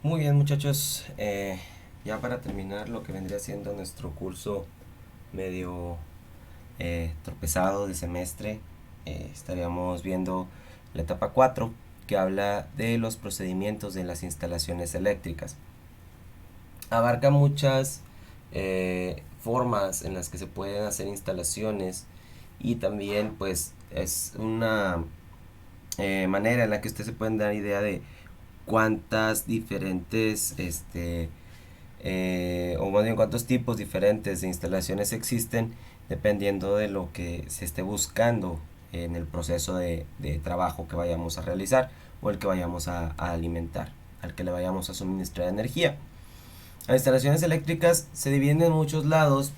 Muy bien, muchachos, ya para terminar lo que vendría siendo nuestro curso medio tropezado de semestre, estaríamos viendo la etapa 4 que habla de los procedimientos de las instalaciones eléctricas. Abarca muchas formas en las que se pueden hacer instalaciones y también pues es una manera en la que ustedes se pueden dar idea de cuántas diferentes o más bien cuántos tipos diferentes de instalaciones existen dependiendo de lo que se esté buscando en el proceso de trabajo que vayamos a realizar o el que vayamos a alimentar, al que le vayamos a suministrar energía. Las instalaciones eléctricas se dividen en muchos lados,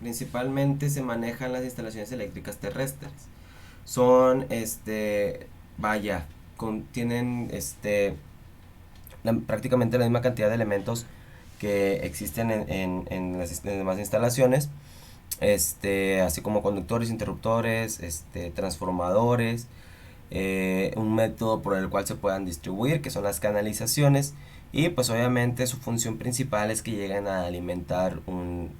principalmente se manejan las instalaciones eléctricas terrestres. Son, vaya, tienen prácticamente la misma cantidad de elementos que existen en las demás instalaciones, así como conductores, interruptores, transformadores, un método por el cual se puedan distribuir, que son las canalizaciones, y pues obviamente su función principal es que lleguen a alimentar un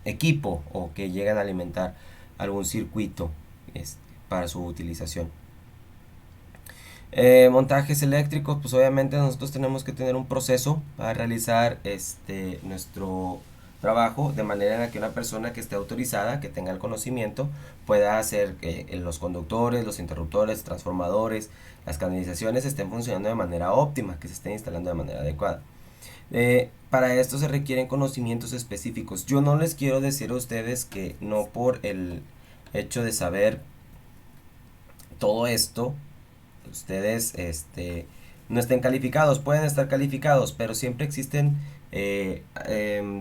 equipo o que lleguen a alimentar algún circuito para su utilización. Montajes eléctricos, pues obviamente nosotros tenemos que tener un proceso para realizar nuestro trabajo de manera en la que una persona que esté autorizada, que tenga el conocimiento, pueda hacer que los conductores, los interruptores, transformadores, las canalizaciones estén funcionando de manera óptima, que se estén instalando de manera adecuada. Para esto se requieren conocimientos específicos. Yo no les quiero decir a ustedes que no por el hecho de saber todo esto ustedes no estén calificados, pueden estar calificados, pero siempre existen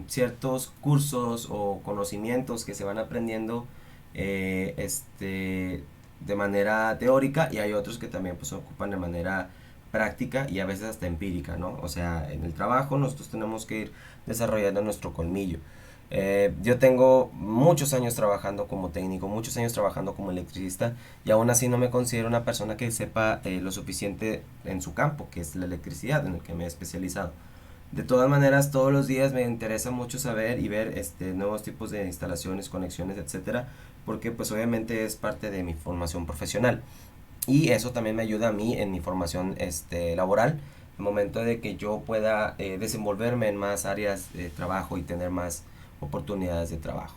ciertos cursos o conocimientos que se van aprendiendo de manera teórica y hay otros que también pues, se ocupan de manera práctica y a veces hasta empírica, ¿no? O sea, en el trabajo nosotros tenemos que ir desarrollando nuestro colmillo. Yo tengo muchos años trabajando como técnico, muchos años trabajando como electricista y aún así no me considero una persona que sepa lo suficiente en su campo, que es la electricidad, en el que me he especializado. De todas maneras, todos los días me interesa mucho saber y ver nuevos tipos de instalaciones, conexiones, etcétera, porque pues obviamente es parte de mi formación profesional. Y eso también me ayuda a mí en mi formación laboral, el momento de que yo pueda desenvolverme en más áreas de trabajo y tener más oportunidades de trabajo.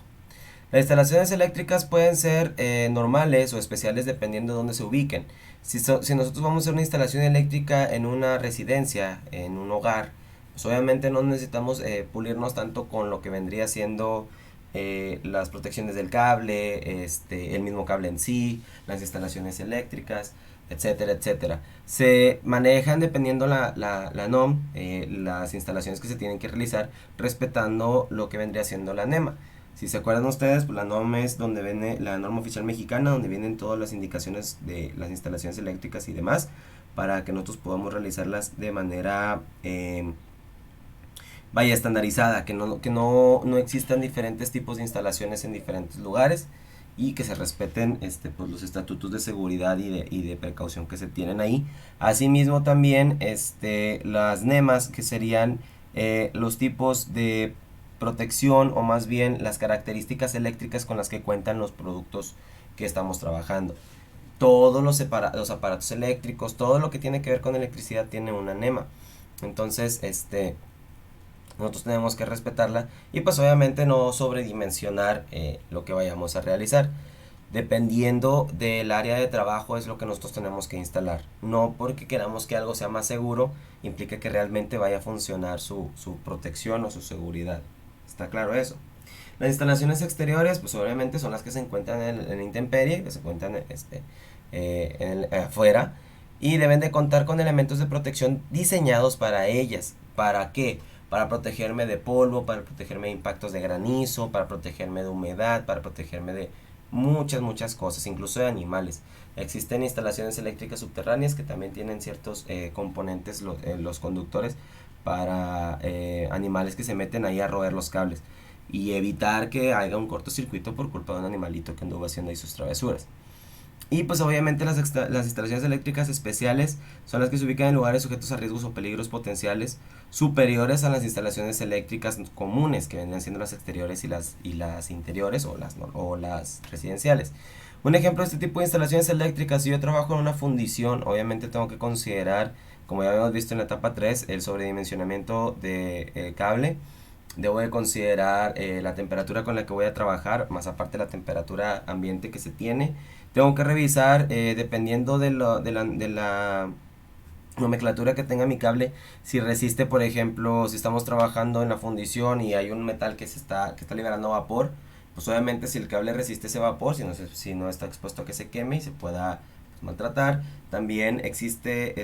Las instalaciones eléctricas pueden ser normales o especiales dependiendo de dónde se ubiquen. Si nosotros vamos a hacer una instalación eléctrica en una residencia, en un hogar, pues obviamente no necesitamos pulirnos tanto con lo que vendría siendo las protecciones del cable, el mismo cable en sí, las instalaciones eléctricas, etcétera, etcétera. Se manejan dependiendo la NOM, las instalaciones que se tienen que realizar, respetando lo que vendría siendo la NEMA. Si se acuerdan ustedes, pues la norma es donde viene la norma oficial mexicana, donde vienen todas las indicaciones de las instalaciones eléctricas y demás, para que nosotros podamos realizarlas de manera vaya estandarizada, que no existan diferentes tipos de instalaciones en diferentes lugares y que se respeten pues, los estatutos de seguridad y de precaución que se tienen ahí. Asimismo también las NEMAs, que serían los tipos de protección o más bien las características eléctricas con las que cuentan los productos que estamos trabajando. Todos los aparatos eléctricos, todo lo que tiene que ver con electricidad tiene una NEMA. Entonces, nosotros tenemos que respetarla y pues obviamente no sobredimensionar lo que vayamos a realizar. Dependiendo del área de trabajo es lo que nosotros tenemos que instalar. No porque queramos que algo sea más seguro implica que realmente vaya a funcionar su protección o su seguridad. ¿Está claro eso? Las instalaciones exteriores pues obviamente son las que se encuentran en intemperie, que se encuentran afuera y deben de contar con elementos de protección diseñados para ellas. ¿Para qué? Para protegerme de polvo, para protegerme de impactos de granizo, para protegerme de humedad, para protegerme de muchas cosas, incluso de animales. Existen instalaciones eléctricas subterráneas que también tienen ciertos componentes, los conductores, para animales que se meten ahí a roer los cables y evitar que haya un cortocircuito por culpa de un animalito que anduvo haciendo ahí sus travesuras. Y pues obviamente las instalaciones eléctricas especiales son las que se ubican en lugares sujetos a riesgos o peligros potenciales superiores a las instalaciones eléctricas comunes, que vendrían siendo las exteriores y las interiores o las residenciales. Un ejemplo de este tipo de instalaciones eléctricas: si yo trabajo en una fundición, obviamente tengo que considerar, como ya habíamos visto en la etapa 3, el sobredimensionamiento de cable. Debo de considerar la temperatura con la que voy a trabajar, más aparte la temperatura ambiente que se tiene. Tengo que revisar, dependiendo de la nomenclatura que tenga mi cable, si resiste, por ejemplo, si estamos trabajando en la fundición y hay un metal que está liberando vapor, pues obviamente si el cable resiste ese vapor, si no está expuesto a que se queme y se pueda, pues, maltratar. También existe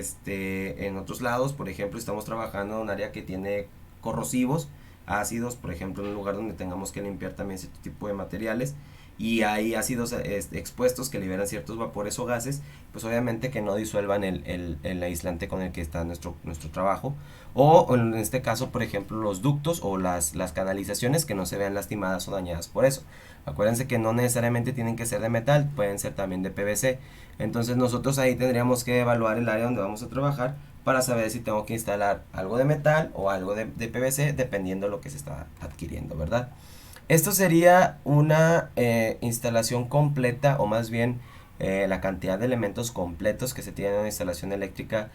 en otros lados, por ejemplo, estamos trabajando en un área que tiene corrosivos, ácidos, por ejemplo, en un lugar donde tengamos que limpiar también cierto tipo de materiales y hay ácidos expuestos que liberan ciertos vapores o gases, pues obviamente que no disuelvan el aislante con el que está nuestro trabajo, o en este caso, por ejemplo, los ductos o las canalizaciones que no se vean lastimadas o dañadas por eso. Acuérdense que no necesariamente tienen que ser de metal, pueden ser también de PVC. Entonces nosotros ahí tendríamos que evaluar el área donde vamos a trabajar para saber si tengo que instalar algo de metal o algo de PVC, dependiendo de lo que se está adquiriendo, ¿verdad? Esto sería una instalación completa, o más bien la cantidad de elementos completos que se tiene en una instalación eléctrica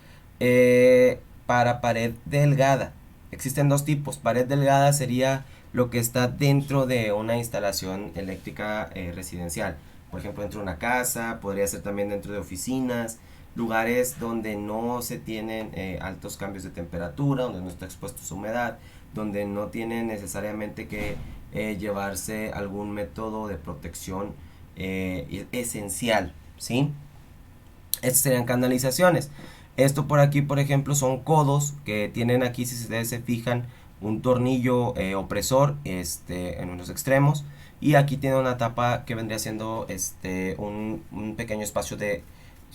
para pared delgada. Existen dos tipos. Pared delgada sería lo que está dentro de una instalación eléctrica residencial. Por ejemplo, dentro de una casa, podría ser también dentro de oficinas, lugares donde no se tienen altos cambios de temperatura, donde no está expuesto su humedad, donde no tiene necesariamente que llevarse algún método de protección esencial, ¿sí? Estas serían canalizaciones. Esto por aquí, por ejemplo, son codos que tienen aquí, si ustedes se fijan, un tornillo opresor en los extremos, y aquí tiene una tapa que vendría siendo un pequeño espacio de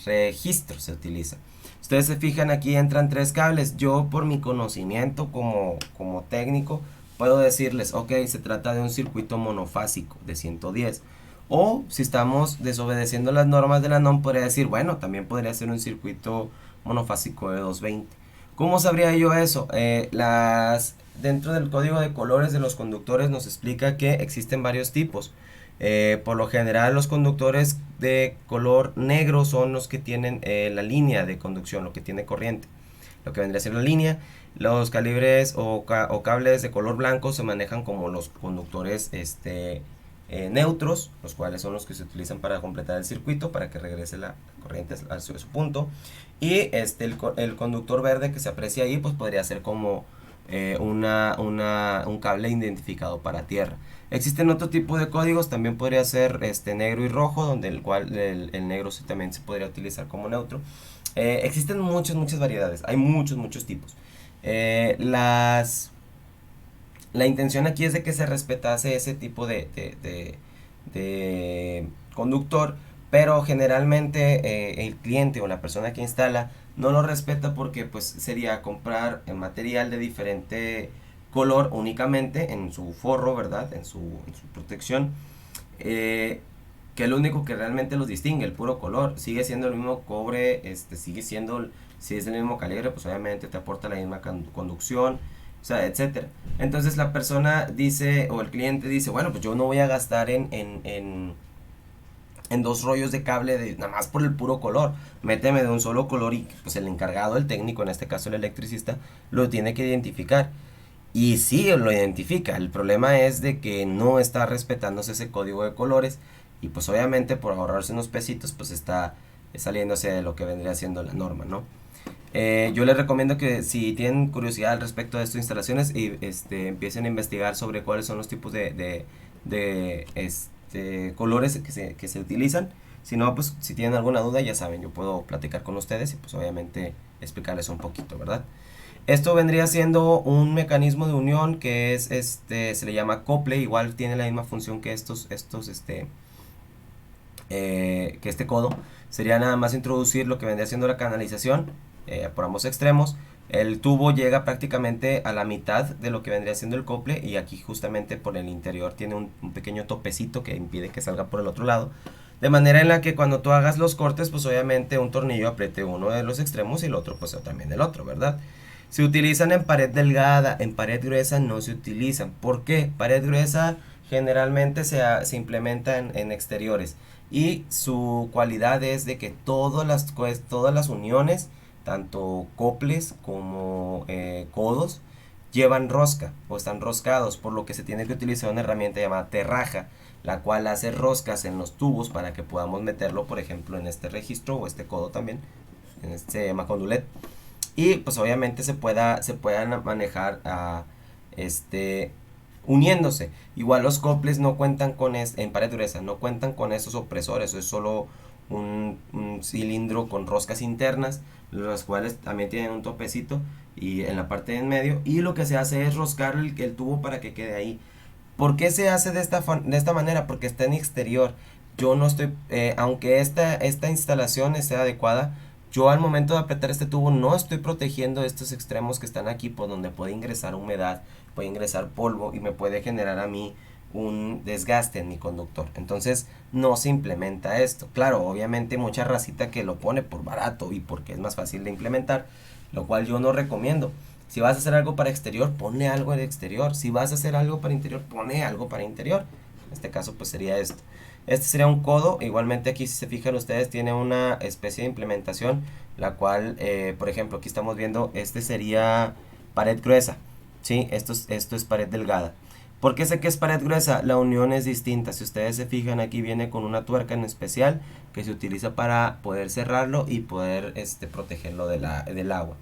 registro, se utiliza. Ustedes se fijan, aquí entran tres cables. Yo, por mi conocimiento como técnico, puedo decirles, ok, se trata de un circuito monofásico de 110. O si estamos desobedeciendo las normas de la NOM, podría decir, bueno, también podría ser un circuito monofásico de 220. ¿Cómo sabría yo eso? Dentro del código de colores de los conductores nos explica que existen varios tipos. Por lo general, los conductores de color negro son los que tienen la línea de conducción, lo que tiene corriente, lo que vendría a ser la línea. Los calibres o cables de color blanco se manejan como los conductores neutros, los cuales son los que se utilizan para completar el circuito, para que regrese la corriente a su punto. Y el conductor verde que se aprecia ahí, pues podría ser como un cable identificado para tierra. Existen otro tipo de códigos, también podría ser negro y rojo, donde el negro también se podría utilizar como neutro. Existen muchas variedades, hay muchos tipos. La intención aquí es de que se respetase ese tipo de conductor, pero generalmente el cliente o la persona que instala no lo respeta, porque pues sería comprar material de diferente color únicamente en su forro, ¿verdad? En su protección, que lo único que realmente los distingue, el puro color. Sigue siendo el mismo cobre, sigue siendo, si es el mismo calibre, pues obviamente te aporta la misma conducción, o sea, etcétera. Entonces la persona dice, o el cliente dice, bueno, pues yo no voy a gastar en dos rollos de cable nada más por el puro color. Méteme de un solo color, y pues el encargado, el técnico, en este caso el electricista, lo tiene que identificar. Y sí lo identifica. El problema es de que no está respetándose ese código de colores, y pues obviamente por ahorrarse unos pesitos pues está saliéndose de lo que vendría siendo la norma, ¿no? Yo les recomiendo que, si tienen curiosidad al respecto de estas instalaciones, y empiecen a investigar sobre cuáles son los tipos de colores que se utilizan. Si no, pues si tienen alguna duda, ya saben, yo puedo platicar con ustedes y pues obviamente explicarles un poquito, ¿verdad? Esto vendría siendo un mecanismo de unión que se le llama acople. Igual tiene la misma función que que este codo. Sería nada más introducir lo que vendría siendo la canalización por ambos extremos. El tubo llega prácticamente a la mitad de lo que vendría siendo el acople, y aquí justamente por el interior tiene un pequeño topecito que impide que salga por el otro lado. De manera en la que cuando tú hagas los cortes, pues obviamente un tornillo apriete uno de los extremos y el otro pues también el otro, ¿verdad? Se utilizan en pared delgada, en pared gruesa no se utilizan. ¿Por qué? Pared gruesa generalmente se implementa en exteriores y su cualidad es de que todas las uniones, tanto coples como codos, llevan rosca o están roscados, por lo que se tiene que utilizar una herramienta llamada terraja, la cual hace roscas en los tubos para que podamos meterlo, por ejemplo, en este registro o este codo también, en este se llama condulet, y pues obviamente se puedan manejar este uniéndose. Igual los coples no cuentan en pared gruesa, no cuentan con esos opresores, es solo un cilindro con roscas internas, los cuales también tienen un topecito y en la parte de en medio, y lo que se hace es roscar el tubo para que quede ahí. ¿Por qué se hace de esta manera? Porque está en exterior. Yo no estoy, aunque esta instalación esté adecuada, yo al momento de apretar este tubo no estoy protegiendo estos extremos que están aquí por donde puede ingresar humedad, puede ingresar polvo y me puede generar a mí un desgaste en mi conductor. Entonces no se implementa esto. Claro, obviamente mucha racita que lo pone por barato y porque es más fácil de implementar, lo cual yo no recomiendo. Si vas a hacer algo para exterior, pone algo en exterior. Si vas a hacer algo para interior, pone algo para interior. En este caso pues sería esto. Este sería un codo. Igualmente aquí si se fijan ustedes tiene una especie de implementación. La cual, por ejemplo, aquí estamos viendo, este sería pared gruesa. ¿Sí? Esto es pared delgada. ¿Por qué sé que es pared gruesa? La unión es distinta. Si ustedes se fijan aquí viene con una tuerca en especial que se utiliza para poder cerrarlo y poder protegerlo del agua.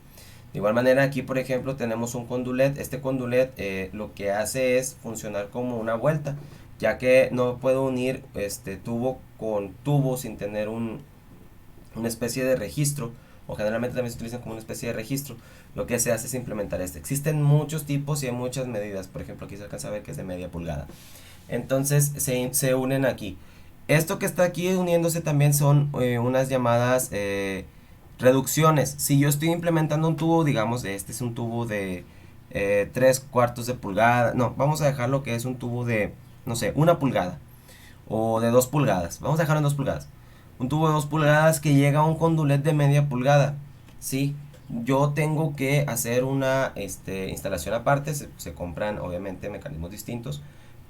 De igual manera aquí por ejemplo tenemos un condulet. Este condulet lo que hace es funcionar como una vuelta, ya que no puedo unir este tubo con tubo sin tener una especie de registro, o generalmente también se utilizan como una especie de registro. Lo que se hace es implementar este. Existen muchos tipos y hay muchas medidas. Por ejemplo aquí se alcanza a ver que es de media pulgada. Entonces se unen aquí. Esto que está aquí uniéndose también son unas llamadas reducciones. Si yo estoy implementando un tubo, digamos, este es un tubo de 3 cuartos de pulgada. No, vamos a dejarlo que es un tubo de, no sé, 1 pulgada. O de 2 pulgadas. Vamos a dejarlo en 2 pulgadas. Un tubo de 2 pulgadas que llega a un condulet de media pulgada. Sí, yo tengo que hacer una instalación aparte. Se compran obviamente mecanismos distintos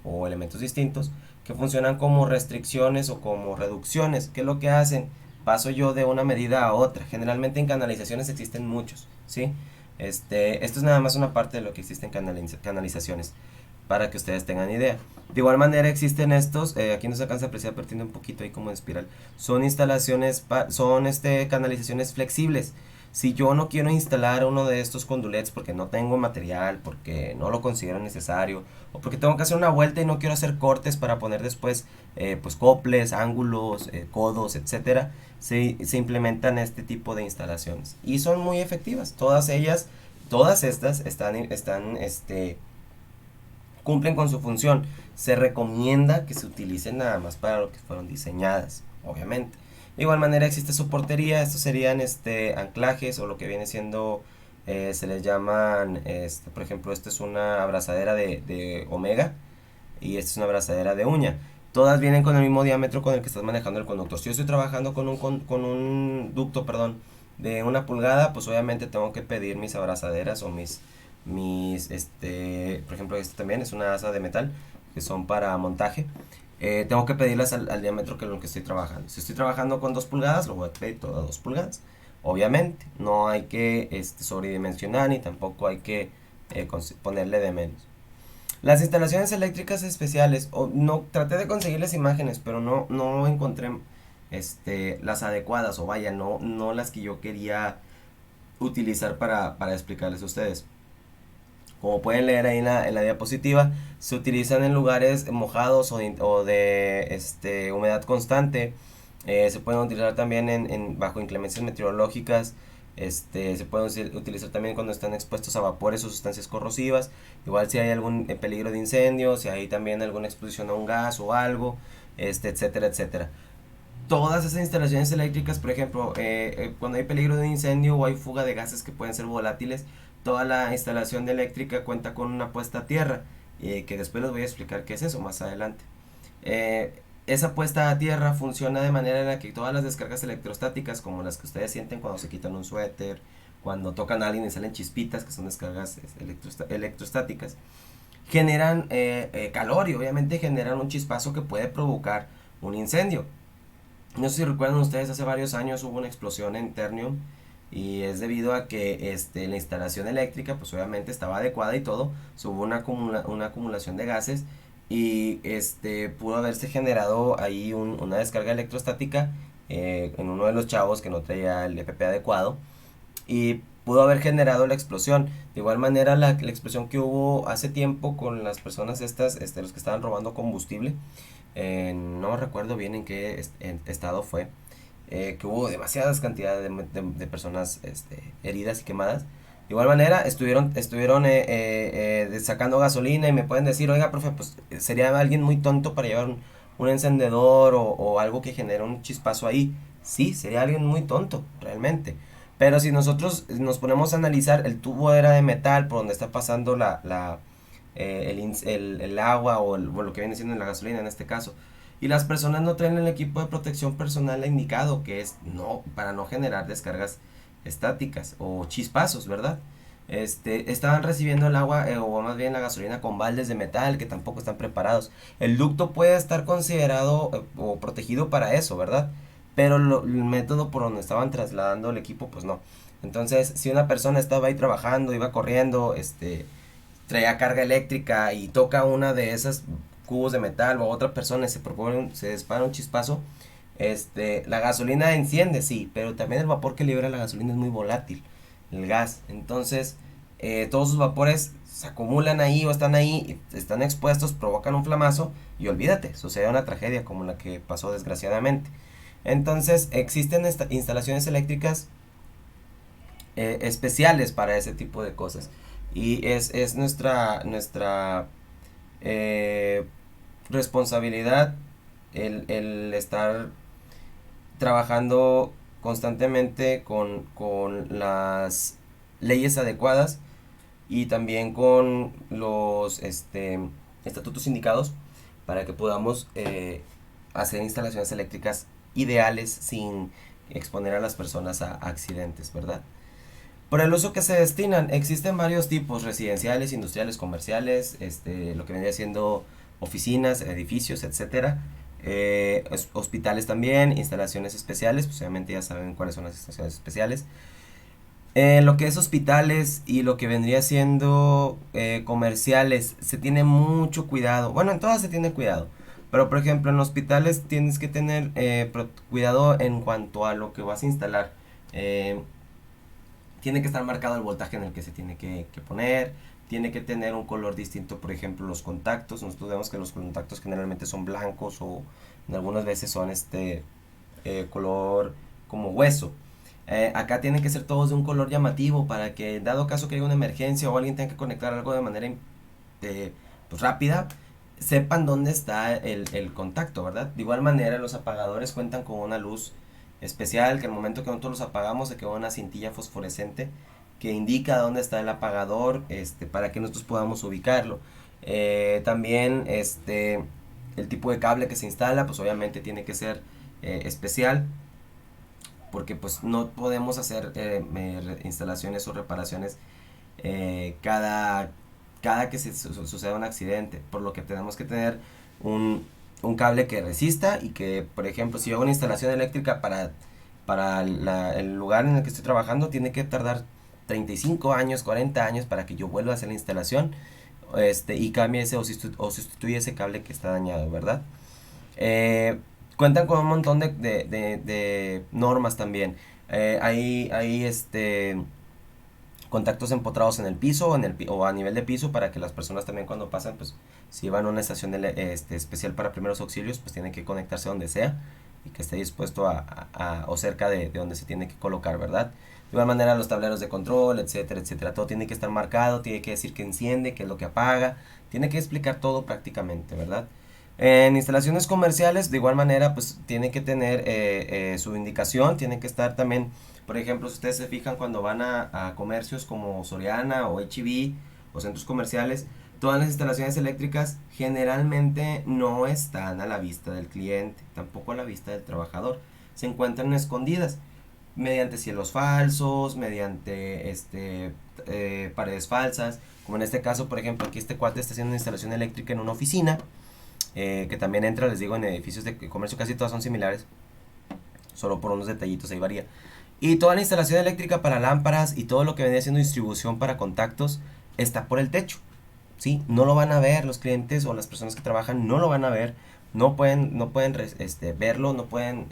o elementos distintos que funcionan como restricciones o como reducciones. ¿Qué es lo que hacen? Paso yo de una medida a otra. Generalmente en canalizaciones existen muchos, ¿sí? Esto es nada más una parte de lo que existe en canalizaciones, para que ustedes tengan idea. De igual manera existen estos, aquí no se alcanza a apreciar, pero tiene un poquito ahí como de espiral. Son instalaciones, son canalizaciones flexibles. Si yo no quiero instalar uno de estos condulets porque no tengo material, porque no lo considero necesario, o porque tengo que hacer una vuelta y no quiero hacer cortes para poner después pues coples, ángulos, codos, etcétera, se implementan este tipo de instalaciones y son muy efectivas. Todas ellas, todas estas cumplen con su función. Se recomienda que se utilicen nada más para lo que fueron diseñadas, obviamente. De igual manera existe soportería. Estos serían anclajes o lo que viene siendo, se les llaman, por ejemplo, esta es una abrazadera de omega y esta es una abrazadera de uña. Todas vienen con el mismo diámetro con el que estás manejando el conductor. Si yo estoy trabajando con un ducto, perdón, de 1 pulgada, pues obviamente tengo que pedir mis abrazaderas o por ejemplo, este también es una asa de metal que son para montaje. Tengo que pedirlas al diámetro que lo que estoy trabajando. Si estoy trabajando con 2 pulgadas, lo voy a pedir todo a 2 pulgadas. Obviamente, no hay que sobredimensionar ni tampoco hay que ponerle de menos. Las instalaciones eléctricas especiales, no traté de conseguirles imágenes, pero no encontré las adecuadas, o vaya, no las que yo quería utilizar para explicarles a ustedes. Como pueden leer ahí en la diapositiva, se utilizan en lugares mojados o de humedad constante. Se pueden utilizar también bajo inclemencias meteorológicas. Se pueden utilizar también cuando están expuestos a vapores o sustancias corrosivas. Igual si hay algún peligro de incendio, si hay también alguna exposición a un gas o algo, etcétera, etcétera. Todas esas instalaciones eléctricas, por ejemplo, cuando hay peligro de incendio o hay fuga de gases que pueden ser volátiles, toda la instalación de eléctrica cuenta con una puesta a tierra, que después les voy a explicar qué es eso más adelante. esa puesta a tierra funciona de manera en la que todas las descargas electrostáticas, como las que ustedes sienten cuando se quitan un suéter, cuando tocan a alguien y salen chispitas, que son descargas electrostáticas, generan calor y obviamente generan un chispazo que puede provocar un incendio. No sé si recuerdan ustedes, hace varios años hubo una explosión en Ternium y es debido a que la instalación eléctrica pues obviamente estaba adecuada y todo, hubo una acumulación de gases y pudo haberse generado ahí una descarga electrostática en uno de los chavos que no traía el EPP adecuado y pudo haber generado la explosión. De igual manera, la explosión que hubo hace tiempo con las personas estas, los que estaban robando combustible, no recuerdo bien en qué estado fue, que hubo demasiadas cantidades de personas heridas y quemadas. De igual manera, estuvieron sacando gasolina y me pueden decir, oiga, profe, pues sería alguien muy tonto para llevar un encendedor o algo que genere un chispazo ahí. Sí, sería alguien muy tonto, realmente. Pero si nosotros nos ponemos a analizar, el tubo era de metal por donde está pasando el agua o lo que viene siendo la gasolina en este caso. Y las personas no traen el equipo de protección personal indicado, que es no para no generar descargas estáticas o chispazos, ¿verdad? Estaban recibiendo el agua o más bien la gasolina con baldes de metal que tampoco están preparados. El ducto puede estar considerado o protegido para eso, ¿verdad? Pero el método por donde estaban trasladando el equipo, pues no. Entonces, si una persona estaba ahí trabajando, iba corriendo, traía carga eléctrica y toca una de esas cubos de metal o otra persona y se dispara un chispazo, la gasolina enciende, sí, pero también el vapor que libera la gasolina es muy volátil, el gas. Entonces, todos sus vapores se acumulan ahí o están ahí, están expuestos, provocan un flamazo y olvídate, sucede una tragedia como la que pasó desgraciadamente. Entonces, existen instalaciones eléctricas especiales para ese tipo de cosas. Y es nuestra eh, responsabilidad el estar trabajando constantemente con las leyes adecuadas y también con los estatutos indicados para que podamos hacer instalaciones eléctricas ideales sin exponer a las personas a accidentes, ¿verdad? Por el uso que se destinan, existen varios tipos, residenciales, industriales, comerciales, lo que vendría siendo oficinas, edificios, etcétera. Hospitales también, instalaciones especiales, pues obviamente ya saben cuáles son las instalaciones especiales. Lo que es hospitales y lo que vendría siendo comerciales, se tiene mucho cuidado. Bueno, en todas se tiene cuidado. Pero por ejemplo, en hospitales tienes que tener cuidado en cuanto a lo que vas a instalar. Eh, Tiene que estar marcado el voltaje en el que se tiene que poner, tiene que tener un color distinto, por ejemplo, los contactos. Nosotros vemos que los contactos generalmente son blancos o en algunas veces son color como hueso. Acá tienen que ser todos de un color llamativo para que en dado caso que haya una emergencia o alguien tenga que conectar algo de manera pues, rápida, sepan dónde está el contacto, ¿verdad? De igual manera los apagadores cuentan con una luz especial que al momento que nosotros los apagamos se queda una cintilla fosforescente que indica dónde está el apagador para que nosotros podamos ubicarlo. También el tipo de cable que se instala pues obviamente tiene que ser especial porque pues no podemos hacer instalaciones o reparaciones cada que suceda un accidente, por lo que tenemos que tener un cable que resista y que, por ejemplo, si yo hago una instalación eléctrica para el lugar en el que estoy trabajando, tiene que tardar 35 años, 40 años para que yo vuelva a hacer la instalación y cambie ese o sustituya ese cable que está dañado, ¿verdad? Eh, Cuentan con un montón de normas también. Hay contactos empotrados en el piso o a nivel de piso para que las personas también cuando pasan, pues si van a una estación especial para primeros auxilios, pues tienen que conectarse donde sea y que esté dispuesto o cerca de donde se tiene que colocar, ¿verdad? De igual manera los tableros de control, etcétera, etcétera. Todo tiene que estar marcado, tiene que decir que enciende, qué es lo que apaga, tiene que explicar todo prácticamente, ¿verdad? En instalaciones comerciales, de igual manera, pues tiene que tener su indicación, tiene que estar también, por ejemplo, si ustedes se fijan cuando van a comercios como Soriana o H-E-B o centros comerciales, Todas las instalaciones eléctricas generalmente no están a la vista del cliente, tampoco a la vista del trabajador. Se encuentran escondidas mediante cielos falsos, mediante paredes falsas, como en este caso, por ejemplo, aquí este cuate está haciendo una instalación eléctrica en una oficina, que también entra, les digo, en edificios de comercio, casi todas son similares, solo por unos detallitos ahí varía. Y toda la instalación eléctrica para lámparas y todo lo que venía siendo distribución para contactos está por el techo. ¿Sí? No lo van a ver los clientes o las personas que trabajan, no lo van a ver, no pueden verlo, no pueden,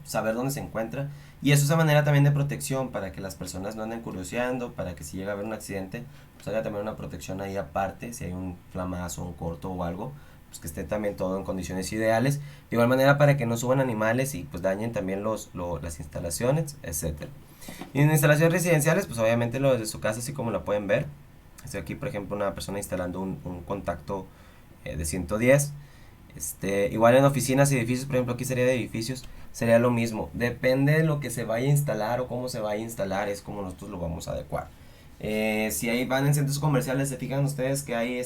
saber dónde se encuentra. Y eso es una manera también de protección para que las personas no anden curioseando, para que si llega a haber un accidente, pues haya también una protección ahí aparte, si hay un flamazo, un corto o algo, pues que esté también todo en condiciones ideales. De igual manera para que no suban animales y pues dañen también las instalaciones, etcétera. Y en instalaciones residenciales, pues obviamente lo desde su casa, así como la pueden ver. Estoy aquí, por ejemplo, una persona instalando un contacto de 110. Igual en oficinas y edificios, por ejemplo, aquí sería de edificios, sería lo mismo. Depende de lo que se vaya a instalar o cómo se vaya a instalar, es como nosotros lo vamos a adecuar. Si ahí van en centros comerciales, se fijan ustedes que hay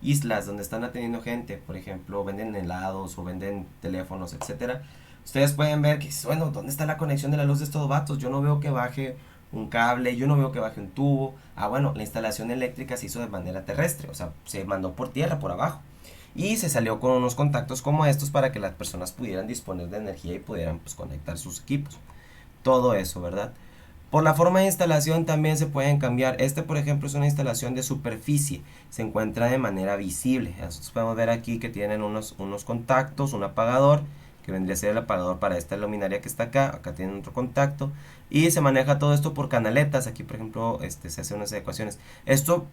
islas donde están atendiendo gente, por ejemplo, venden helados o venden teléfonos, etcétera. Ustedes pueden ver que, bueno, ¿dónde está la conexión de la luz de estos vatos? Yo no veo que baje un cable, yo no veo que baje un tubo. Ah, bueno, la instalación eléctrica se hizo de manera terrestre, o sea, se mandó por tierra, por abajo. Y se salió con unos contactos como estos para que las personas pudieran disponer de energía y pudieran pues conectar sus equipos. Todo eso, ¿verdad? Por la forma de instalación también se pueden cambiar. Por ejemplo, es una instalación de superficie. Se encuentra de manera visible. Nosotros podemos ver aquí que tienen unos contactos, un apagador, que vendría a ser el apagador para esta luminaria que está acá. Acá tienen otro contacto. Y se maneja todo esto por canaletas. Aquí, por ejemplo, se hacen unas adecuaciones. Esto,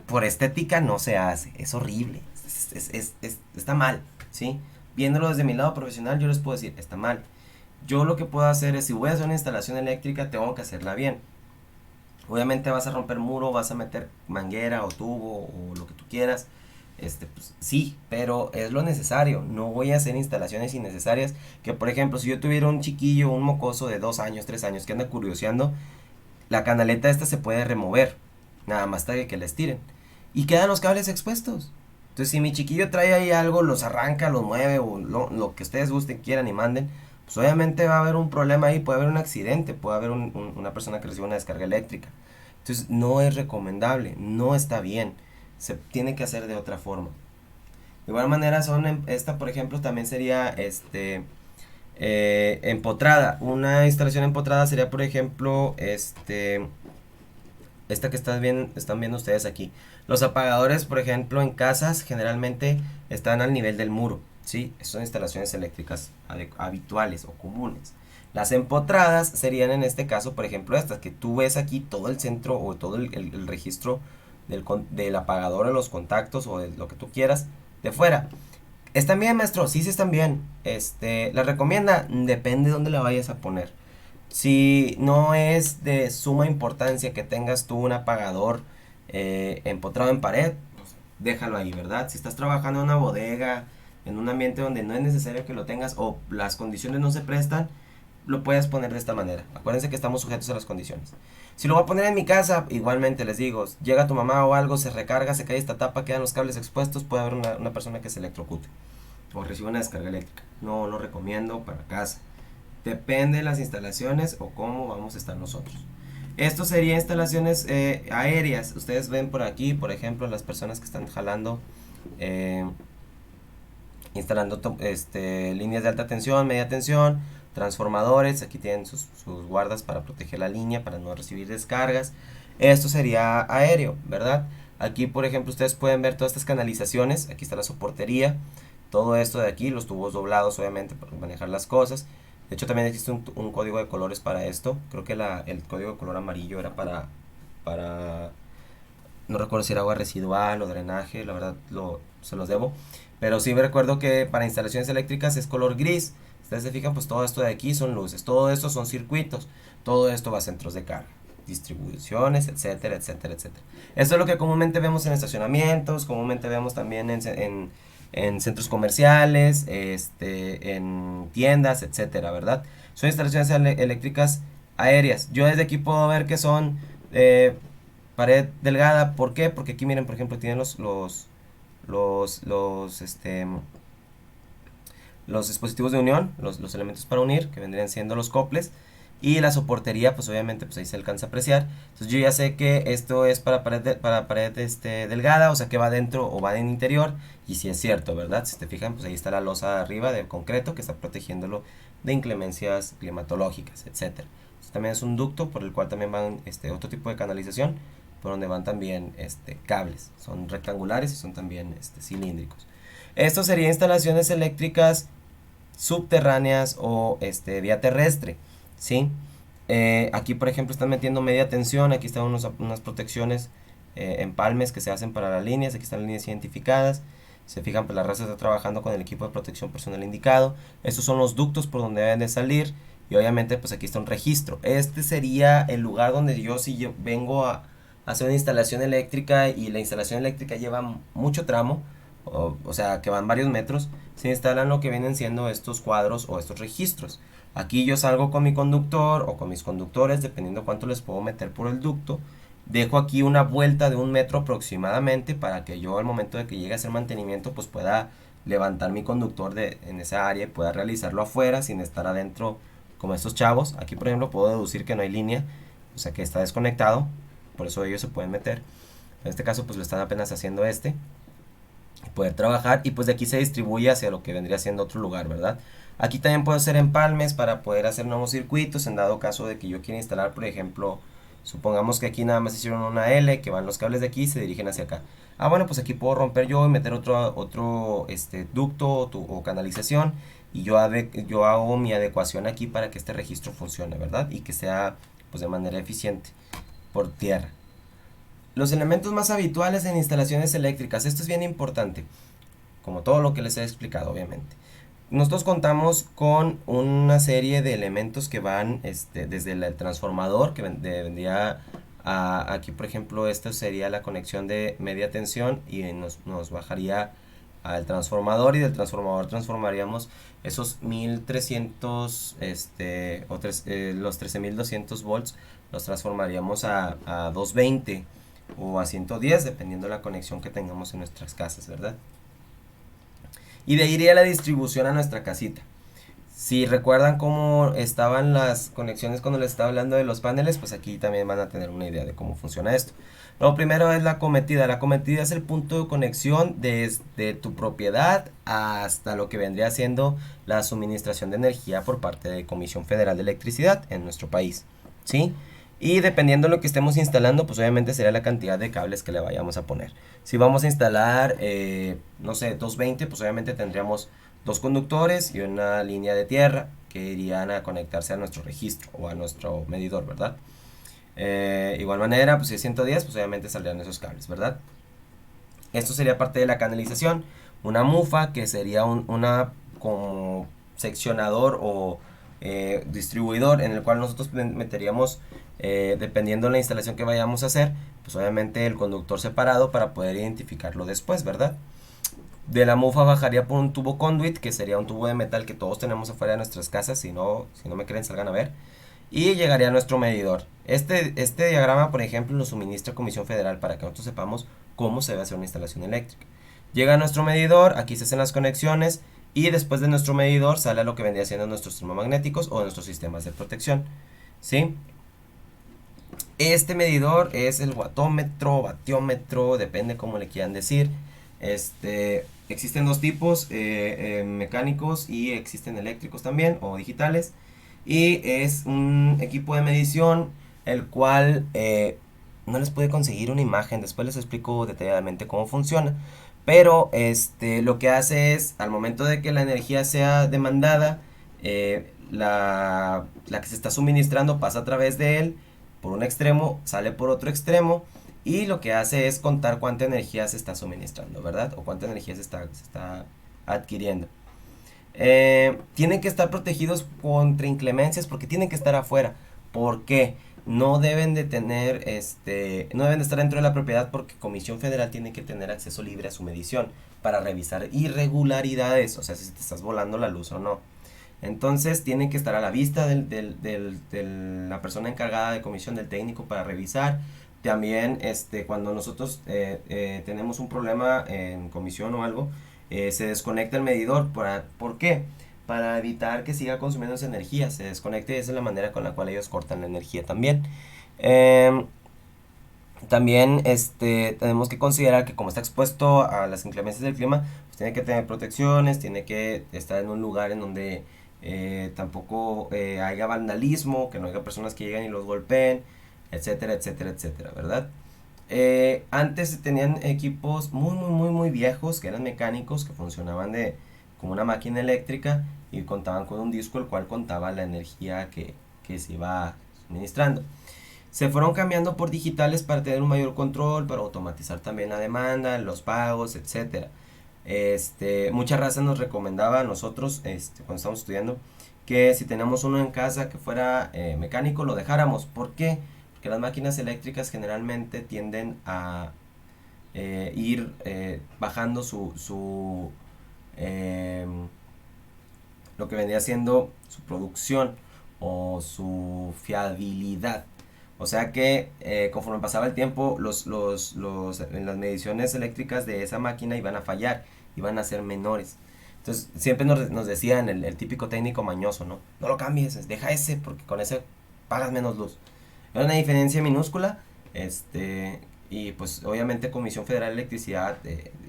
por estética, no se hace. Es horrible. Está mal, ¿sí? Viéndolo desde mi lado profesional, yo les puedo decir, está mal. Yo lo que puedo hacer es, si voy a hacer una instalación eléctrica, tengo que hacerla bien. Obviamente vas a romper muro, vas a meter manguera o tubo o lo que tú quieras. Pues sí, pero es lo necesario. No voy a hacer instalaciones innecesarias. Que por ejemplo, si yo tuviera un chiquillo, un mocoso de 2 años, 3 años que anda curioseando, la canaleta esta se puede remover. Nada más tarde que la estiren. Y quedan los cables expuestos. Entonces, si mi chiquillo trae ahí algo, los arranca, los mueve o lo que ustedes gusten, quieran y manden, pues obviamente va a haber un problema ahí, puede haber un accidente, puede haber una persona que reciba una descarga eléctrica. Entonces, no es recomendable, no está bien, se tiene que hacer de otra forma. De igual manera, esta por ejemplo también sería empotrada. Una instalación empotrada sería, por ejemplo, esta que están viendo ustedes aquí. Los apagadores, por ejemplo, en casas generalmente están al nivel del muro, ¿sí? Son instalaciones eléctricas habituales o comunes. Las empotradas serían en este caso, por ejemplo, estas que tú ves aquí todo el centro o todo el registro del apagador o los contactos o de lo que tú quieras de fuera. ¿Están bien, maestro? Sí, sí están bien. ¿La recomienda? Depende de dónde la vayas a poner. Si no es de suma importancia que tengas tú un apagador empotrado en pared, pues déjalo ahí, ¿verdad? Si estás trabajando en una bodega, en un ambiente donde no es necesario que lo tengas o las condiciones no se prestan, lo puedes poner de esta manera. Acuérdense que estamos sujetos a las condiciones. Si lo voy a poner en mi casa, igualmente les digo, llega tu mamá o algo, se recarga, se cae esta tapa, quedan los cables expuestos, puede haber una persona que se electrocute o reciba una descarga eléctrica. No lo recomiendo para casa. Depende de las instalaciones o cómo vamos a estar nosotros. Esto sería instalaciones aéreas. Ustedes ven por aquí, por ejemplo, las personas que están jalando, instalando líneas de alta tensión, media tensión, transformadores. Aquí tienen sus guardas para proteger la línea, para no recibir descargas. Esto sería aéreo, ¿verdad? Aquí, por ejemplo, ustedes pueden ver todas estas canalizaciones. Aquí está la soportería. Todo esto de aquí, los tubos doblados, obviamente, para manejar las cosas. De hecho, también existe un código de colores para esto. Creo que el código de color amarillo era para no recuerdo si era agua residual o drenaje, la verdad se los debo. Pero sí me recuerdo que para instalaciones eléctricas es color gris. Ustedes se fijan, pues todo esto de aquí son luces, todo esto son circuitos, todo esto va a centros de carga, distribuciones, etcétera, etcétera, etcétera. Esto es lo que comúnmente vemos en estacionamientos, comúnmente vemos también en centros comerciales, en tiendas, etcétera, ¿verdad? Son instalaciones eléctricas aéreas. Yo desde aquí puedo ver que son pared delgada. ¿Por qué? Porque aquí miren, por ejemplo, tienen los, los dispositivos de unión, los elementos para unir, que vendrían siendo los coples, y la soportería, pues obviamente pues ahí se alcanza a apreciar. Entonces yo ya sé que esto es para pared delgada, o sea que va dentro o va en interior, y si es cierto, ¿verdad? Si te fijan, pues ahí está la losa arriba de concreto que está protegiéndolo de inclemencias climatológicas, etcétera. También es un ducto por el cual también van otro tipo de canalización, por donde van también cables. Son rectangulares y son también cilíndricos. Esto sería instalaciones eléctricas subterráneas o vía terrestre, ¿sí? Aquí, por ejemplo, están metiendo media tensión. Aquí están unas protecciones empalmes que se hacen para las líneas. Aquí están las líneas identificadas. Se fijan, pues la raza está trabajando con el equipo de protección personal indicado. Estos son los ductos por donde deben de salir. Y obviamente, pues aquí está un registro. Este sería el lugar donde si yo vengo a hacer una instalación eléctrica y la instalación eléctrica lleva mucho tramo, o sea, que van varios metros, se instalan lo que vienen siendo estos cuadros o estos registros. Aquí yo salgo con mi conductor o con mis conductores, dependiendo cuánto les puedo meter por el ducto. Dejo aquí una vuelta de 1 metro aproximadamente para que yo al momento de que llegue a hacer mantenimiento pues pueda levantar mi conductor en esa área y pueda realizarlo afuera sin estar adentro como estos chavos. Aquí por ejemplo puedo deducir que no hay línea, o sea que está desconectado, por eso ellos se pueden meter. En este caso pues lo están apenas haciendo poder trabajar y pues de aquí se distribuye hacia lo que vendría siendo otro lugar, ¿verdad? Aquí también puedo hacer empalmes para poder hacer nuevos circuitos en dado caso de que yo quiera instalar, por ejemplo, supongamos que aquí nada más hicieron una L, que van los cables de aquí y se dirigen hacia acá. Ah, bueno, pues aquí puedo romper yo y meter otro ducto o canalización y yo hago mi adecuación aquí para que este registro funcione, ¿verdad? Y que sea pues de manera eficiente por tierra. Los elementos más habituales en instalaciones eléctricas, esto es bien importante, como todo lo que les he explicado obviamente. Nosotros contamos con una serie de elementos que van desde el transformador, que vendría aquí por ejemplo esto sería la conexión de media tensión y nos bajaría al transformador y del transformador transformaríamos esos 1300 los 13200 volts los transformaríamos a 220 o a 110 dependiendo de la conexión que tengamos en nuestras casas, ¿verdad? Y de ahí iría la distribución a nuestra casita. Si recuerdan cómo estaban las conexiones cuando les estaba hablando de los paneles, pues aquí también van a tener una idea de cómo funciona esto. Lo primero es la cometida. La cometida es el punto de conexión desde tu propiedad hasta lo que vendría siendo la suministración de energía por parte de Comisión Federal de Electricidad en nuestro país, ¿sí? Y dependiendo de lo que estemos instalando, pues obviamente sería la cantidad de cables que le vayamos a poner. Si vamos a instalar, no sé, 220, pues obviamente tendríamos dos conductores y una línea de tierra que irían a conectarse a nuestro registro o a nuestro medidor, ¿verdad? Igual manera, pues si es 110, pues obviamente saldrían esos cables, ¿verdad? Esto sería parte de la canalización. Una mufa que sería una como seccionador o distribuidor en el cual nosotros meteríamos dependiendo de la instalación que vayamos a hacer, pues obviamente el conductor separado para poder identificarlo después, ¿verdad? De la mufa bajaría por un tubo conduit, que sería un tubo de metal que todos tenemos afuera de nuestras casas, si no me creen salgan a ver, y llegaría a nuestro medidor. Este diagrama, por ejemplo, lo suministra Comisión Federal para que nosotros sepamos cómo se debe hacer una instalación eléctrica. Llega a nuestro medidor, aquí se hacen las conexiones, y después de nuestro medidor sale a lo que vendría siendo nuestros termomagnéticos o nuestros sistemas de protección, ¿sí? Este medidor es el watómetro, batiómetro, depende cómo le quieran decir. Existen dos tipos, mecánicos y existen eléctricos también o digitales. Y es un equipo de medición el cual no les puede conseguir una imagen. Después les explico detalladamente cómo funciona. Pero lo que hace es, al momento de que la energía sea demandada, la que se está suministrando pasa a través de él por un extremo, sale por otro extremo y lo que hace es contar cuánta energía se está suministrando, ¿verdad? O cuánta energía se está adquiriendo. Tienen que estar protegidos contra inclemencias porque tienen que estar afuera. ¿Por qué? No deben de tener, no deben de estar dentro de la propiedad porque Comisión Federal tiene que tener acceso libre a su medición para revisar irregularidades, o sea, si te estás volando la luz o no. Entonces tienen que estar a la vista de la persona encargada de comisión, del técnico, para revisar. También cuando nosotros tenemos un problema en comisión o algo, se desconecta el medidor. ¿Por qué? Para evitar que siga consumiendo esa energía. Se desconecta y esa es la manera con la cual ellos cortan la energía también. Eh, También tenemos que considerar que como está expuesto a las inclemencias del clima, pues tiene que tener protecciones, tiene que estar en un lugar en donde tampoco haya vandalismo, que no haya personas que lleguen y los golpeen, etcétera, etcétera, etcétera, ¿verdad? Antes se tenían equipos muy, muy, muy, muy viejos que eran mecánicos, que funcionaban como una máquina eléctrica y contaban con un disco el cual contaba la energía que se iba suministrando. Se fueron cambiando por digitales para tener un mayor control, para automatizar también la demanda, los pagos, etcétera. Mucha raza nos recomendaba a nosotros, cuando estábamos estudiando, que si tenemos uno en casa que fuera mecánico, lo dejáramos. ¿Por qué? Porque las máquinas eléctricas generalmente tienden a ir bajando lo que vendría siendo su producción o su fiabilidad. O sea que conforme pasaba el tiempo, las mediciones eléctricas de esa máquina iban a fallar, iban a ser menores. Entonces siempre nos decían el típico técnico mañoso, ¿no? No lo cambies, deja ese porque con ese pagas menos luz. Era una diferencia minúscula, y pues obviamente Comisión Federal de Electricidad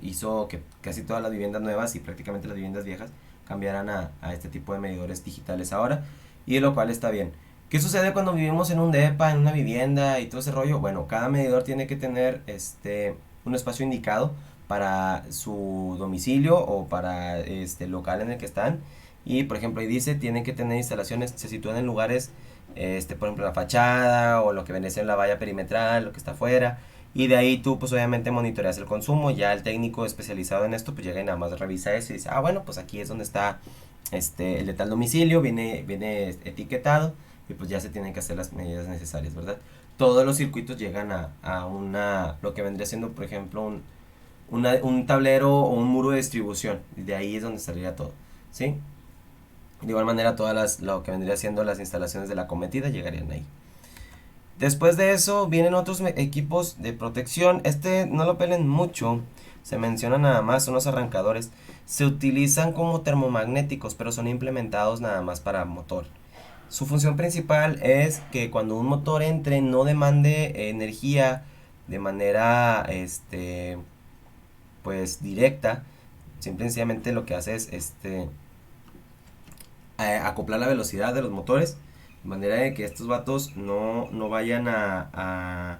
hizo que casi todas las viviendas nuevas y prácticamente las viviendas viejas cambiaran a este tipo de medidores digitales ahora, y lo cual está bien. ¿Qué sucede cuando vivimos en un depa, en una vivienda y todo ese rollo? Bueno, cada medidor tiene que tener un espacio indicado para su domicilio o para el local en el que están. Y por ejemplo, ahí dice, tienen que tener instalaciones, se sitúan en lugares, por ejemplo, la fachada o lo que viene siendo la valla perimetral, lo que está afuera. Y de ahí tú, pues obviamente monitoreas el consumo. Ya el técnico especializado en esto, pues llega y nada más revisa eso y dice, ah, bueno, pues aquí es donde está el de tal domicilio, viene etiquetado y pues ya se tienen que hacer las medidas necesarias, ¿verdad? Todos los circuitos llegan lo que vendría siendo, por ejemplo, un tablero o un muro de distribución. Y de ahí es donde saldría todo, ¿sí? De igual manera, lo que vendría siendo las instalaciones de la cometida llegarían ahí. Después de eso vienen otros equipos de protección. No lo pelen mucho. Se menciona nada más unos arrancadores. Se utilizan como termomagnéticos, pero son implementados nada más para motor. Su función principal es que cuando un motor entre no demande energía de manera pues directa. Simple y sencillamente lo que hace es acoplar la velocidad de los motores de manera de que estos vatos no vayan a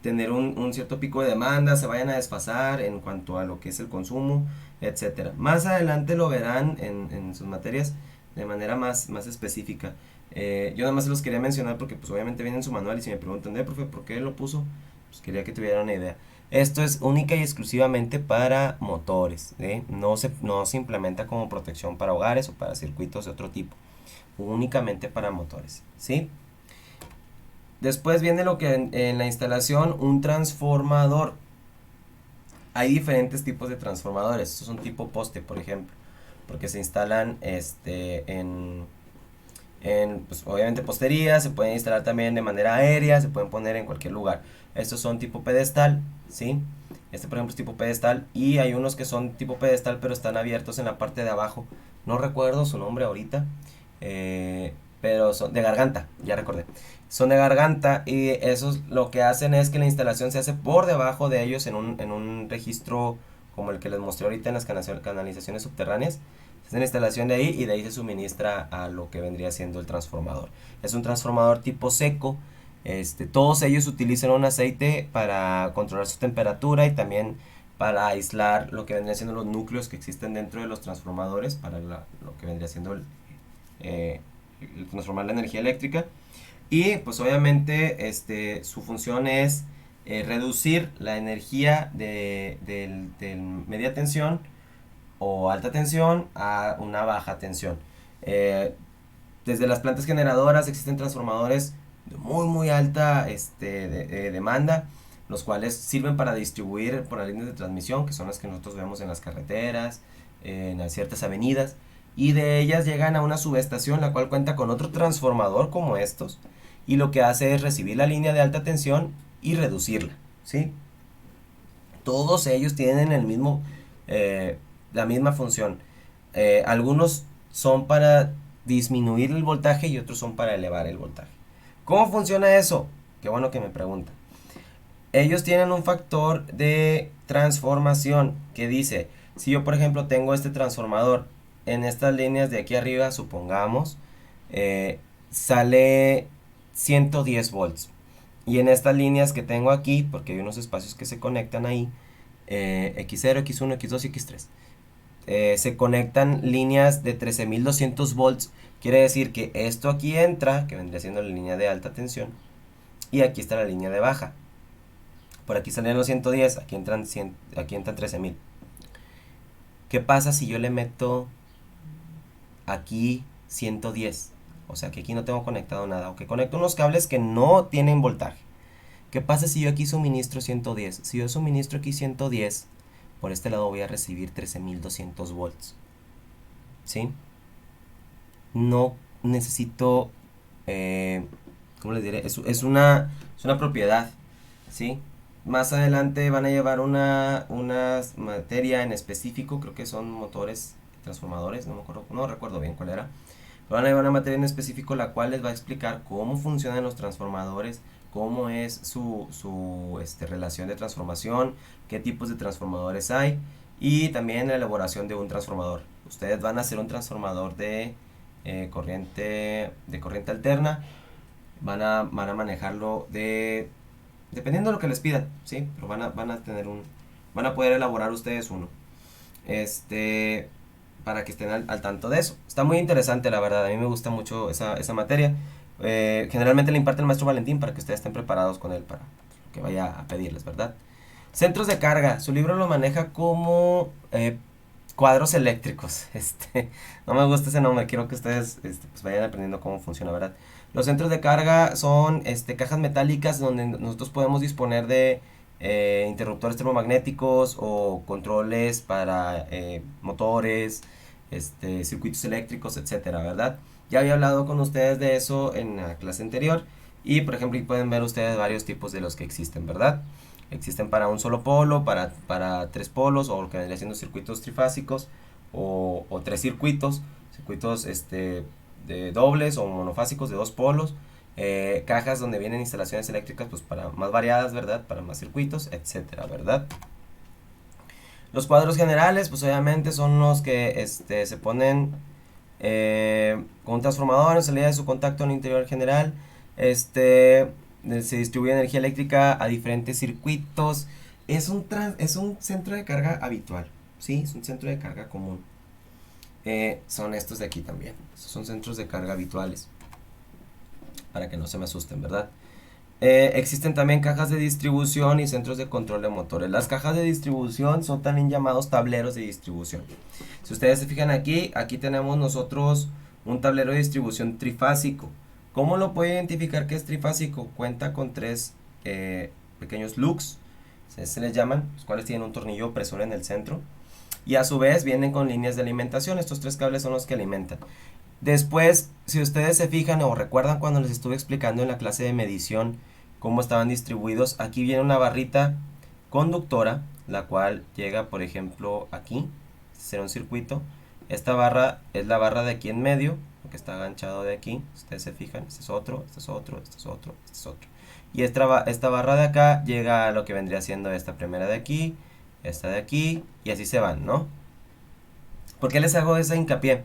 tener un cierto pico de demanda, se vayan a desfasar en cuanto a lo que es el consumo, etcétera. Más adelante lo verán en sus materias de manera más específica. Yo nada más se los quería mencionar porque pues obviamente viene en su manual y si me preguntan, profe, ¿por qué lo puso? Pues quería que tuvieran una idea. Esto es única y exclusivamente para motores, no se implementa como protección para hogares o para circuitos de otro tipo, únicamente para motores, ¿sí? Después viene lo que en la instalación, un transformador. Hay diferentes tipos de transformadores. Estos son tipo poste, por ejemplo, porque se instalan pues, obviamente postería, se pueden instalar también de manera aérea, se pueden poner en cualquier lugar. Estos son tipo pedestal, ¿sí? Por ejemplo es tipo pedestal y hay unos que son tipo pedestal pero están abiertos en la parte de abajo. No recuerdo su nombre ahorita, pero son de garganta, ya recordé. Son de garganta y esos lo que hacen es que la instalación se hace por debajo de ellos en un registro como el que les mostré ahorita en las canalizaciones subterráneas. Es la instalación de ahí y de ahí se suministra a lo que vendría siendo el transformador. Es un transformador tipo seco. Todos ellos utilizan un aceite para controlar su temperatura y también para aislar lo que vendría siendo los núcleos que existen dentro de los transformadores para lo que vendría siendo el transformar la energía eléctrica. Y pues obviamente su función es reducir la energía de media tensión o alta tensión a una baja tensión. Desde las plantas generadoras existen transformadores de muy alta demanda, los cuales sirven para distribuir por las líneas de transmisión, que son las que nosotros vemos en las carreteras, en ciertas avenidas. y de ellas llegan a una subestación la cual cuenta con otro transformador como estos y lo que hace es recibir la línea de alta tensión y reducirla, ¿sí? Todos ellos tienen la misma función. Algunos son para disminuir el voltaje y otros son para elevar el voltaje. ¿Cómo funciona eso? Qué bueno que me preguntan. Ellos tienen un factor de transformación que dice, si yo por ejemplo tengo este transformador en estas líneas de aquí arriba, supongamos, sale 110 volts. Y en estas líneas que tengo aquí, porque hay unos espacios que se conectan ahí, X0, X1, X2 y X3, se conectan líneas de 13.200 volts. Quiere decir que esto aquí entra, que vendría siendo la línea de alta tensión, y aquí está la línea de baja. Por aquí salían los 110, aquí entran 13.000. ¿Qué pasa si yo le meto aquí 110? O sea que aquí no tengo conectado nada, o que conecto unos cables que no tienen voltaje. ¿Qué pasa si yo aquí suministro 110? Si yo suministro aquí 110, por este lado voy a recibir 13.200 volts. ¿Sí? No necesito, ¿cómo les diré? Es una propiedad, ¿sí? Más adelante van a llevar una materia en específico, creo que son motores, transformadores, no recuerdo bien cuál era. Van a llevar una materia en específico la cual les va a explicar cómo funcionan los transformadores, cómo es su relación de transformación, qué tipos de transformadores hay y también la elaboración de un transformador. Ustedes van a hacer un transformador de corriente alterna, van a manejarlo dependiendo de lo que les pidan, ¿sí? Pero van a poder elaborar ustedes uno. Para que estén al tanto de eso. Está muy interesante, la verdad. A mí me gusta mucho esa materia. Generalmente le imparte el maestro Valentín para que ustedes estén preparados con él para que vaya a pedirles, ¿verdad? Centros de carga. Su libro lo maneja como cuadros eléctricos. No me gusta ese nombre. Quiero que ustedes pues vayan aprendiendo cómo funciona, ¿verdad? Los centros de carga son cajas metálicas donde nosotros podemos disponer de interruptores termomagnéticos o controles para motores, circuitos eléctricos, etcétera, ¿verdad? Ya había hablado con ustedes de eso en la clase anterior y por ejemplo pueden ver ustedes varios tipos de los que existen, ¿verdad? Existen para un solo polo, para tres polos o lo que vendría siendo circuitos trifásicos o tres circuitos de dobles o monofásicos de dos polos, cajas donde vienen instalaciones eléctricas pues para más variadas, ¿verdad? Para más circuitos, etcétera, ¿verdad? Los cuadros generales pues obviamente son los que se ponen con un transformador en salida de su contacto en el interior general, se distribuye energía eléctrica a diferentes circuitos. Es un centro de carga habitual, ¿sí? Es un centro de carga común. Son estos de aquí también. Estos son centros de carga habituales. Para que no se me asusten, ¿verdad? Existen también cajas de distribución y centros de control de motores. Las cajas de distribución son también llamados tableros de distribución. Si ustedes se fijan aquí tenemos nosotros un tablero de distribución trifásico. ¿Cómo lo puede identificar que es trifásico? Cuenta con tres pequeños lugs, se les llaman, los cuales tienen un tornillo opresor en el centro. Y a su vez vienen con líneas de alimentación. Estos tres cables son los que alimentan. Después, si ustedes se fijan o recuerdan cuando les estuve explicando en la clase de medición cómo estaban distribuidos, aquí viene una barrita conductora, la cual llega, por ejemplo, aquí, será un circuito. Esta barra es la barra de aquí en medio, que está enganchado de aquí. Si ustedes se fijan, este es otro, este es otro, este es otro, este es otro. Y esta barra de acá llega a lo que vendría siendo esta primera de aquí, esta de aquí, y así se van, ¿no? ¿Por qué les hago esa hincapié?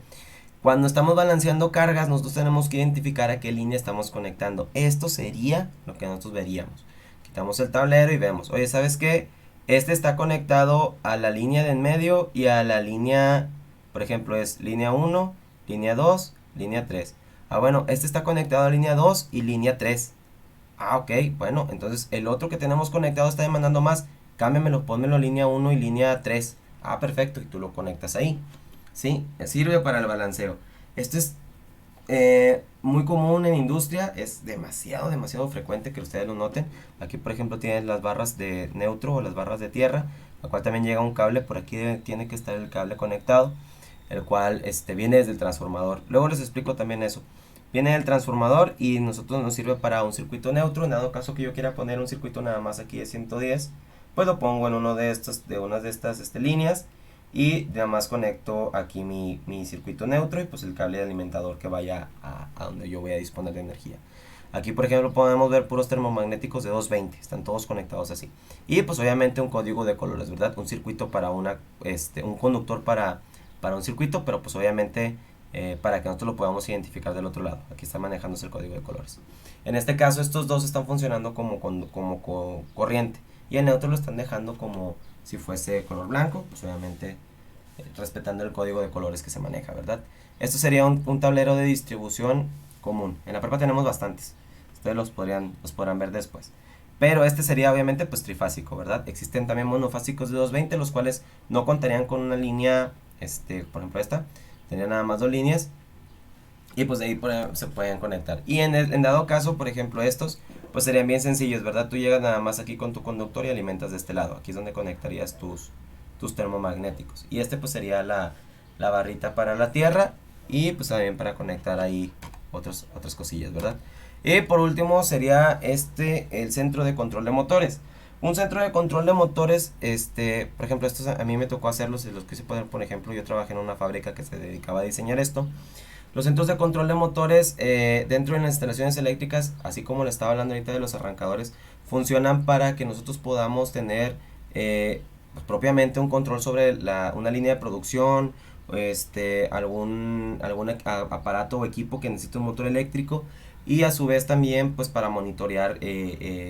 Cuando estamos balanceando cargas, nosotros tenemos que identificar a qué línea estamos conectando. Esto sería lo que nosotros veríamos. Quitamos el tablero y vemos, oye, ¿sabes qué? Este está conectado a la línea de en medio y a la línea, por ejemplo, es línea 1, línea 2, línea 3. Ah, bueno, este está conectado a línea 2 y línea 3. Ah, ok, bueno, entonces el otro que tenemos conectado está demandando más. Cámbiamelo, pónmelo línea 1 y línea 3. Ah, perfecto, y tú lo conectas ahí. ¿Sí? Sirve para el balanceo. Esto es muy común en industria, es demasiado frecuente que ustedes lo noten. Aquí por ejemplo tienen las barras de neutro o las barras de tierra, la cual también llega un cable, por aquí tiene que estar el cable conectado. el cual viene desde el transformador. Luego les explico también eso. Viene del transformador y nosotros nos sirve para un circuito neutro. En dado caso que yo quiera poner un circuito nada más aquí de 110, pues lo pongo en una de estas líneas y nada más conecto aquí mi circuito neutro y pues el cable de alimentador que vaya a donde yo voy a disponer de energía. Aquí por ejemplo podemos ver puros termomagnéticos de 220, están todos conectados así. Y pues obviamente un código de colores, ¿verdad? Un circuito para un conductor para un circuito, pero pues obviamente para que nosotros lo podamos identificar del otro lado. Aquí está manejándose el código de colores. En este caso estos dos están funcionando como corriente y el neutro lo están dejando como si fuese color blanco, pues obviamente respetando el código de colores que se maneja, ¿verdad? Esto sería un tablero de distribución común. En la prepa tenemos bastantes. Ustedes los podrán ver después. Pero este sería obviamente pues trifásico, ¿verdad? Existen también monofásicos de 220, los cuales no contarían con una línea, por ejemplo esta, tendría nada más dos líneas. Y pues de ahí se pueden conectar. Y en dado caso, por ejemplo estos, pues serían bien sencillos, ¿verdad? Tú llegas nada más aquí con tu conductor y alimentas de este lado. Aquí es donde conectarías tus termomagnéticos. Y pues sería la barrita para la tierra y pues también para conectar ahí otras cosillas, ¿verdad? Y por último sería el centro de control de motores. Un centro de control de motores, por ejemplo, estos a mí me tocó hacerlos, los que se pueden, por ejemplo, yo trabajé en una fábrica que se dedicaba a diseñar esto. Los centros de control de motores dentro de las instalaciones eléctricas, así como le estaba hablando ahorita de los arrancadores, funcionan para que nosotros podamos tener pues, propiamente un control sobre una línea de producción, algún aparato o equipo que necesite un motor eléctrico y a su vez también pues para monitorear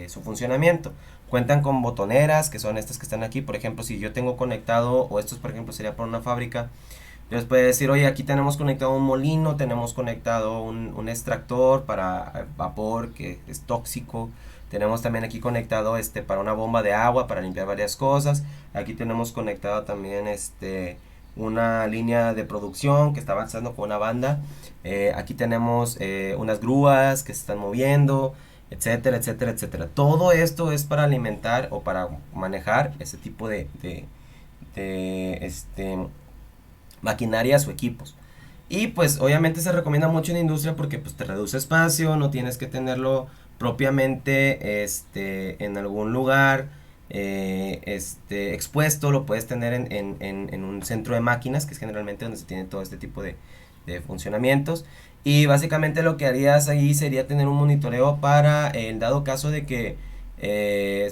su funcionamiento. Cuentan con botoneras que son estas que están aquí, por ejemplo si yo tengo conectado, o estos por ejemplo sería por una fábrica, les puede decir, oye, aquí tenemos conectado un molino, tenemos conectado un extractor para vapor que es tóxico. Tenemos también aquí conectado para una bomba de agua para limpiar varias cosas. Aquí tenemos conectado también una línea de producción que está avanzando con una banda. Aquí tenemos unas grúas que se están moviendo, etcétera, etcétera, etcétera. Todo esto es para alimentar o para manejar ese tipo de maquinarias o equipos. Y pues obviamente se recomienda mucho en industria porque pues te reduce espacio, no tienes que tenerlo propiamente en algún lugar expuesto, lo puedes tener en un centro de máquinas, que es generalmente donde se tiene todo este tipo de funcionamientos. Y básicamente lo que harías ahí sería tener un monitoreo para el dado caso de que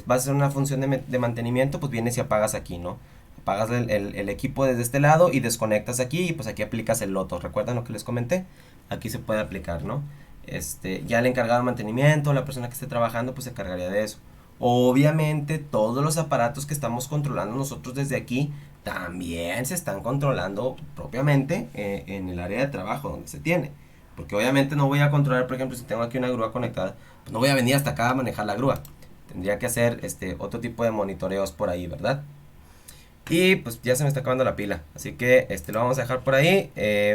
va a ser una función de mantenimiento, pues vienes y apagas aquí, ¿no? Apagas el equipo desde este lado y desconectas aquí y pues aquí aplicas el loto. ¿Recuerdan lo que les comenté? Aquí se puede aplicar, ¿no? Ya el encargado de mantenimiento, la persona que esté trabajando, pues se encargaría de eso. Obviamente todos los aparatos que estamos controlando nosotros desde aquí también se están controlando propiamente en el área de trabajo donde se tiene. Porque obviamente no voy a controlar, por ejemplo, si tengo aquí una grúa conectada, pues no voy a venir hasta acá a manejar la grúa. Tendría que hacer otro tipo de monitoreos por ahí, ¿verdad? Y pues ya se me está acabando la pila. Así que lo vamos a dejar por ahí.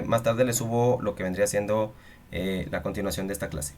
Más tarde les subo lo que vendría siendo la continuación de esta clase.